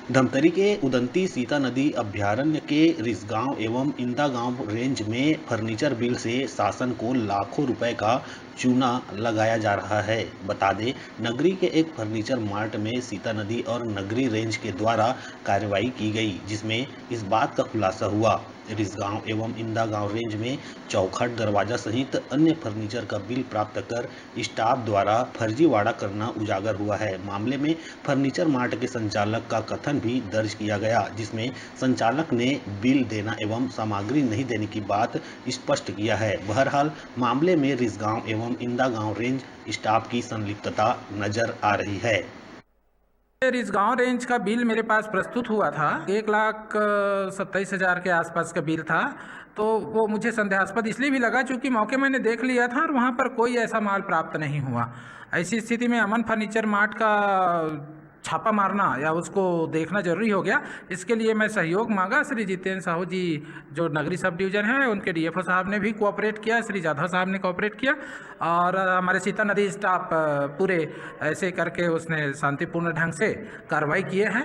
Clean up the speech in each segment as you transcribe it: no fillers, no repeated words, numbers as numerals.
धमतरी के उदंती सीता नदी अभयारण्य के रिसगांव एवं इंदागांव रेंज में फर्नीचर बिल से शासन को लाखों रुपए का चूना लगाया जा रहा है। बता दें, नगरी के एक फर्नीचर मार्ट में सीता नदी और नगरी रेंज के द्वारा कार्रवाई की गई, जिसमें इस बात का खुलासा हुआ। रिसगांव एवं इंदागांव रेंज में चौखट, दरवाजा सहित अन्य फर्नीचर का बिल प्राप्त कर स्टाफ द्वारा फर्जीवाड़ा करना उजागर हुआ है। मामले में फर्नीचर मार्ट के संचालक का कथन भी दर्ज किया गया, जिसमें संचालक ने बिल देना एवं सामग्री नहीं देने की बात स्पष्ट किया है। बहरहाल मामले में रिसगांव एवं इंदागांव रेंज स्टाफ की संलिप्तता नजर आ रही है। रिसगांव रेंज का बिल मेरे पास प्रस्तुत हुआ था। 1,27,000 के आसपास का बिल था। तो वो मुझे संदेहास्पद इसलिए भी लगा क्योंकि मौके मैंने देख लिया था और वहाँ पर कोई ऐसा माल प्राप्त नहीं हुआ। ऐसी स्थिति में अमन फर्नीचर मार्ट का छापा मारना या उसको देखना जरूरी हो गया। इसके लिए मैं सहयोग मांगा। श्री जितेंद्र साहू जी जो नगरी सब डिवीज़न है उनके डीएफओ साहब ने भी कोऑपरेट किया, श्री जाधव साहब ने कोऑपरेट किया और हमारे सीता नदी स्टाफ पूरे ऐसे करके उसने शांतिपूर्ण ढंग से कार्रवाई किए हैं।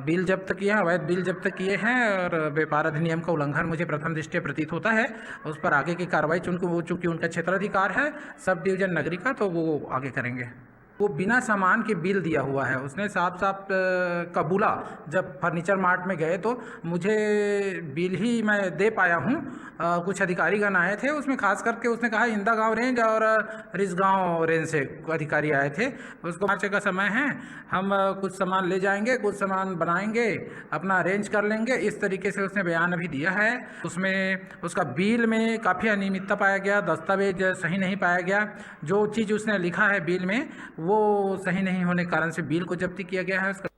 बिल जब्त किए हैं, अवैध बिल जब्त किए हैं और व्यापार अधिनियम का उल्लंघन मुझे प्रथम दृष्टया प्रतीत होता है। उस पर आगे की कार्रवाई चूँकि उनका क्षेत्राधिकार है सब डिवीज़न नगरी का, तो वो आगे करेंगे। वो बिना सामान के बिल दिया हुआ है। उसने साफ साफ कबूला। जब फर्नीचर मार्ट में गए तो मुझे बिल ही मैं दे पाया हूँ। कुछ अधिकारीगण आए थे, उसमें खास करके उसने कहा इंदागांव रेंज और रिसगांव रेंज से अधिकारी आए थे। उसको मार्च का समय है, हम कुछ सामान ले जाएंगे, कुछ सामान बनाएंगे, अपना अरेंज कर लेंगे, इस तरीके से उसने बयान अभी दिया है। उसमें उसका बिल में काफ़ी अनियमितता पाया गया, दस्तावेज सही नहीं पाया गया। जो चीज़ उसने लिखा है बिल में वो सही नहीं होने के कारण से बिल को जब्ती किया गया है। उसका